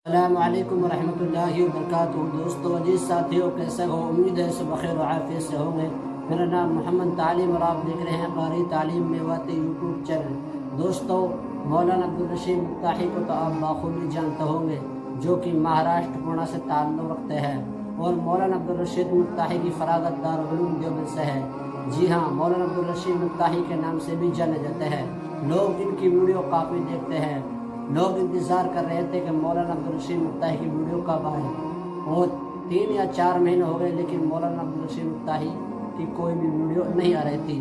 अस्सलामुअलैकुम वरहमतुल्लाहि वबरकातुहू। दोस्तों अजीज साथियों, कैसे हो? उम्मीद है सब बखैर और आफियत से होंगे। मेरा नाम मोहम्मद तालीम और आप देख रहे हैं कारी तालीम में बातें यूट्यूब चैनल। दोस्तों, मौलाना अब्दुल रशीद मुफ्ताही को तो आप बाखूबी जानते होंगे, जो कि महाराष्ट्र पुणे से ताल्लुक़ रखते हैं और मौलाना अब्दुल रशीद मुफ्ताही की फरागत दारुल उलूम देवबंद से है। जी हाँ, मौलाना अब्दुल रशीद मुफ्ताही के नाम से भी जाने जाते हैं। लोग इनकी वीडियो काफ़ी देखते हैं। लोग इंतज़ार कर रहे थे कि मौलाना अब्दुल रशीद मुफ्ताही की वीडियो कब आए, और 3 या 4 महीने हो गए, लेकिन मौलाना अब्दुल रशीद मुफ्ताही की कोई भी वीडियो नहीं आ रही थी।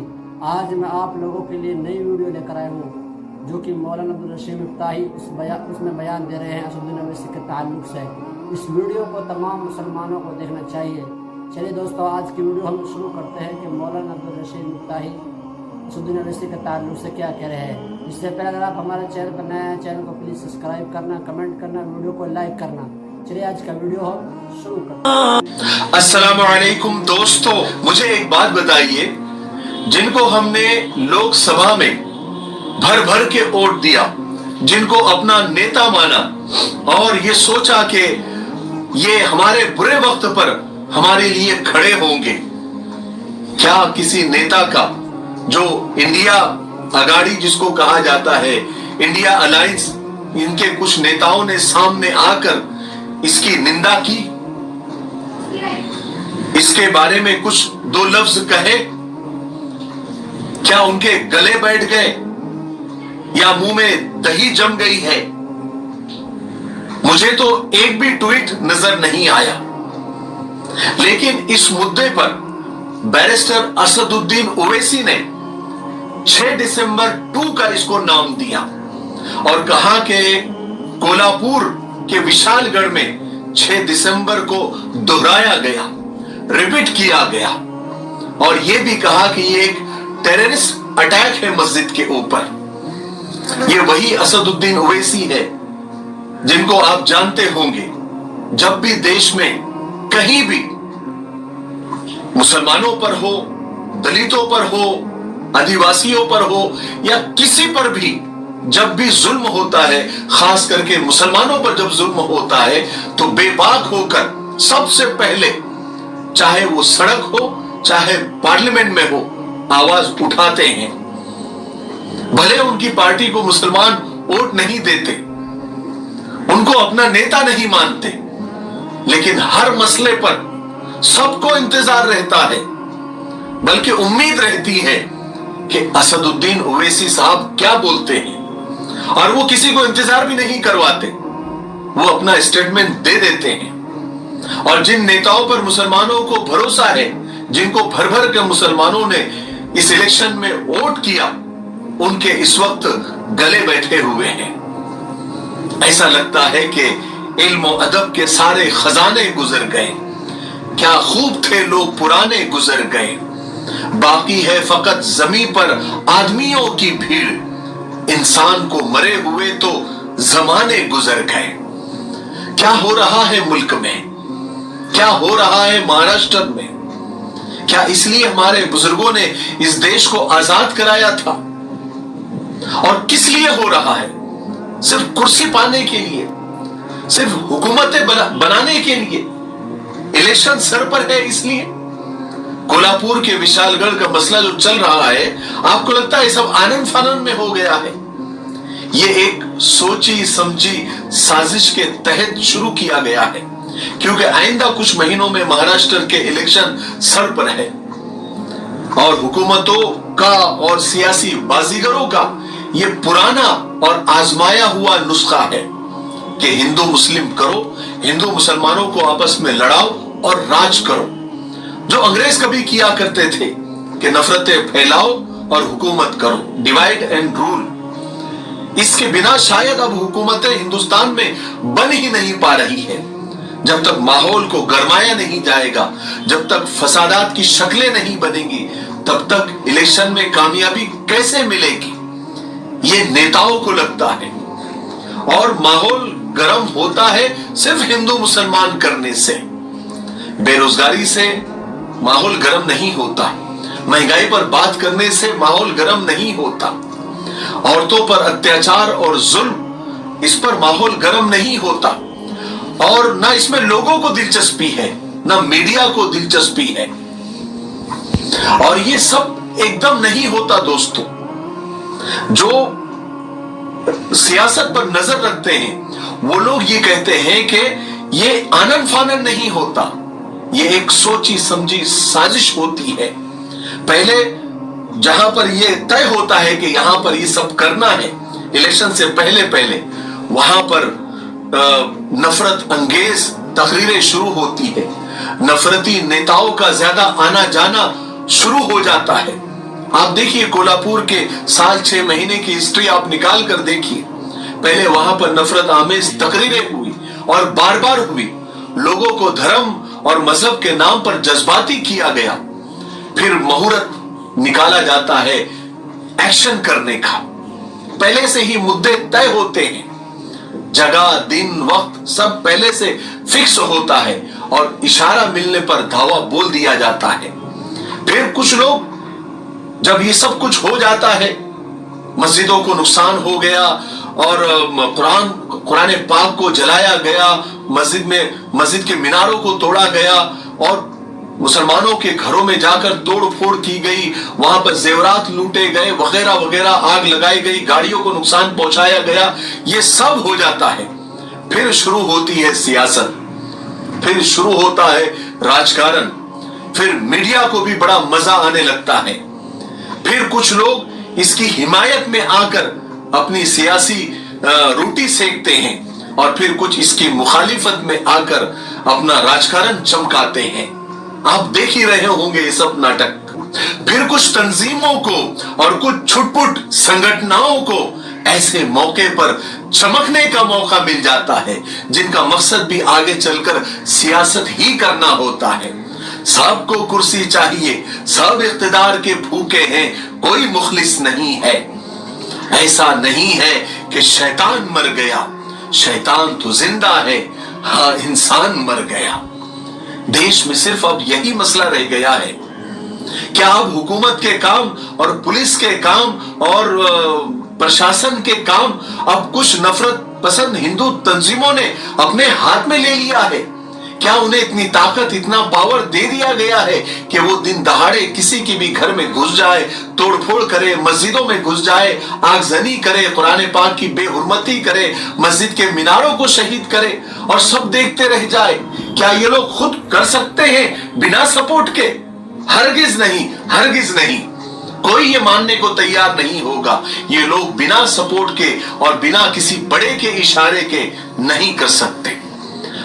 आज मैं आप लोगों के लिए नई वीडियो लेकर आया हूँ, जो कि मौलाना अब्दुल रशीद मुफ्ताही उसमें बयान दे रहे हैं असदुद्दीन ओवैसी के ताल्लुक़ से। इस वीडियो को तमाम मुसलमानों को देखना चाहिए। चलिए दोस्तों, आज की वीडियो हम शुरू करते हैं कि मौलाना अब्दुल रशीद मुफ्ताही असदुद्दीन ओवैसी के ताल्लुक़ से क्या कह रहे हैं। इससे पहले अगर आप हमारे चैनल पर नए हैं, चैनल को प्लीज़ सब्सक्राइब करना, कमेंट करना, वीडियो को लाइक करना। चलिए आज का वीडियो हम शुरू करते हैं। अस्सलामु अलैकुम दोस्तों, मुझे एक बात बताइए, जिनको हमने लोकसभा में भर भर के वोट दिया, जिनको अपना नेता माना और ये सोचा कि ये हमारे बुरे वक्त पर हमारे लिए खड़े होंगे, क्या किसी नेता का, जो इंडिया अगाड़ी जिसको कहा जाता है, इंडिया अलायंस, इनके कुछ नेताओं ने सामने आकर इसकी निंदा की, इसके बारे में कुछ 2 लफ्ज कहे? क्या उनके गले बैठ गए या मुंह में दही जम गई है? मुझे तो एक भी ट्वीट नजर नहीं आया। लेकिन इस मुद्दे पर बैरिस्टर असदुद्दीन ओवैसी ने 6 दिसंबर 2 का इसको नाम दिया और कहा कि कोल्हापुर के विशालगढ़ में 6 दिसंबर को दोहराया गया, रिपीट किया गया, और यह भी कहा कि यह एक टेररिस्ट अटैक है मस्जिद के ऊपर। ये वही असदुद्दीन ओवैसी है जिनको आप जानते होंगे, जब भी देश में कहीं भी मुसलमानों पर हो, दलितों पर हो, आदिवासियों पर हो या किसी पर भी जब भी जुल्म होता है, खास करके मुसलमानों पर जब जुल्म होता है, तो बेबाक होकर सबसे पहले, चाहे वो सड़क हो चाहे पार्लियामेंट में हो, आवाज उठाते हैं। भले उनकी पार्टी को मुसलमान वोट नहीं देते, उनको अपना नेता नहीं मानते, लेकिन हर मसले पर सबको इंतजार रहता है, बल्कि उम्मीद रहती है कि असदुद्दीन ओवैसी साहब क्या बोलते हैं, और वो किसी को इंतजार भी नहीं करवाते, वो अपना स्टेटमेंट दे देते हैं। और जिन नेताओं पर मुसलमानों को भरोसा है, जिनको भर भर के मुसलमानों ने इस इलेक्शन में वोट किया, उनके इस वक्त गले बैठे हुए हैं। ऐसा लगता है कि इल्म और अदब के सारे खजाने गुजर गए, क्या खूब थे लोग पुराने गुजर गए, बाकी है फकत जमीन पर आदमियों की भीड़, इंसान को मरे हुए तो जमाने गुजर गए। क्या हो रहा है मुल्क में, क्या हो रहा है महाराष्ट्र में? क्या इसलिए हमारे बुजुर्गों ने इस देश को आजाद कराया था? और किस लिए हो रहा है? सिर्फ कुर्सी पाने के लिए, सिर्फ हुकूमतें बनाने के लिए, इलेक्शन सर पर है इसलिए? कोल्हापुर के विशालगढ़ का मसला जो चल रहा है, आपको लगता है सब आनंद फानंद में हो गया है? ये एक सोची समझी साजिश के तहत शुरू किया गया है, क्योंकि आइंदा कुछ महीनों में महाराष्ट्र के इलेक्शन सर पर है, और हुकूमतों का और सियासी बाजीगरों का ये पुराना और आजमाया हुआ नुस्खा है कि हिंदू मुस्लिम करो, हिंदू मुसलमानों को आपस में लड़ाओ और राज करो, जो अंग्रेज कभी किया करते थे कि नफरतें फैलाओ और हुकूमत करो, डिवाइड एंड रूल। इसके बिना शायद अब हुकूमतें हिंदुस्तान में बन ही नहीं पा रही है। जब तक माहौल को गरमाया नहीं जाएगा, जब तक फसादात की शक्लें नहीं बनेंगी, तब तक इलेक्शन में कामयाबी कैसे मिलेगी, ये नेताओं को लगता है। और माहौल गर्म होता है सिर्फ हिंदू मुसलमान करने से, बेरोजगारी से माहौल गर्म नहीं होता, महंगाई पर बात करने से माहौल गर्म नहीं होता, औरतों पर अत्याचार और जुल्म, इस पर माहौल गर्म नहीं होता, और ना इसमें लोगों को दिलचस्पी है, ना मीडिया को दिलचस्पी है। और ये सब एकदम नहीं होता दोस्तों। जो सियासत पर नजर रखते हैं वो लोग ये कहते हैं कि ये आनन फानन नहीं होता, ये एक सोची समझी साजिश होती है। पहले जहां पर ये तय होता है कि यहां पर ये सब करना है, इलेक्शन से पहले पहले वहां पर नफरत अंगेज तकरीरें शुरू होती है, नफरती नेताओं का ज्यादा आना जाना शुरू हो जाता है। आप देखिए कोल्हापुर के साल 6 महीने की हिस्ट्री आप निकाल कर देखिए। पहले वहां पर नफरत आमेज तकरीरें हुई और बार बार हुई, लोगों को धर्म और मजहब के नाम पर जज्बाती किया गया। फिर मुहूर्त निकाला जाता है एक्शन करने का, पहले से ही मुद्दे तय होते हैं, जगह दिन वक्त सब पहले से फिक्स होता है और इशारा मिलने पर धावा बोल दिया जाता है। फिर कुछ लोग जब ये सब कुछ हो जाता है, मस्जिदों को नुकसान हो गया और कुरान पाक को जलाया गया, मस्जिद के मीनारों को तोड़ा गया और मुसलमानों के घरों में जाकर तोड़ फोड़ की गई, वहां पर जेवरात लूटे गए वगैरह वगैरह, आग लगाई गई, गाड़ियों को नुकसान पहुंचाया गया, ये सब हो जाता है। फिर शुरू होती है सियासत, फिर शुरू होता है राजकारण, फिर मीडिया को भी बड़ा मजा आने लगता है। फिर कुछ लोग इसकी हिमायत में आकर अपनी सियासी रोटी सेकते हैं और फिर कुछ इसकी मुखालिफत में आकर अपना राजकारण चमकाते हैं। आप देख ही रहे होंगे ये सब नाटक। फिर कुछ तंजीमों को और कुछ छुटपुट संगठनों को ऐसे मौके पर चमकने का मौका मिल जाता है जिनका मकसद भी आगे चलकर सियासत ही करना होता है। सबको कुर्सी चाहिए, सब इख्तिदार के भूखे हैं, कोई मुखलिस नहीं है। ऐसा नहीं है कि शैतान मर गया, शैतान तो जिंदा है, हाँ इंसान मर गया। देश में सिर्फ अब यही मसला रह गया है। क्या अब हुकूमत के काम और पुलिस के काम और प्रशासन के काम अब कुछ नफरत पसंद हिंदू तंजीमों ने अपने हाथ में ले लिया है? क्या उन्हें इतनी ताकत, इतना पावर दे दिया गया है कि वो दिन दहाड़े किसी की भी घर में घुस जाए, तोड़फोड़ करे, मस्जिदों में घुस जाए, आगजनी करे, कुरान पाक की बेहुरमती करे, मस्जिद के मीनारों को शहीद करे और सब देखते रह जाए? क्या ये लोग खुद कर सकते हैं बिना सपोर्ट के? हरगिज नहीं, हरगिज नहीं। कोई ये मानने को तैयार नहीं होगा ये लोग बिना सपोर्ट के और बिना किसी बड़े के इशारे के नहीं कर सकते।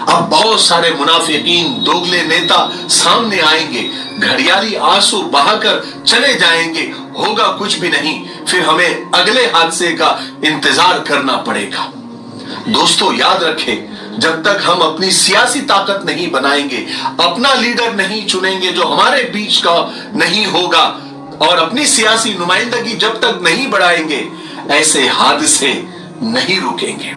अब बहुत सारे मुनाफिकीन, दोगले नेता सामने आएंगे, घड़ियाली आंसू बहाकर चले जाएंगे, होगा कुछ भी नहीं, फिर हमें अगले हादसे का इंतजार करना पड़ेगा। दोस्तों याद रखें, जब तक हम अपनी सियासी ताकत नहीं बनाएंगे, अपना लीडर नहीं चुनेंगे जो हमारे बीच का नहीं होगा और अपनी सियासी नुमाइंदगी जब तक नहीं बढ़ाएंगे, ऐसे हादसे नहीं रुकेंगे।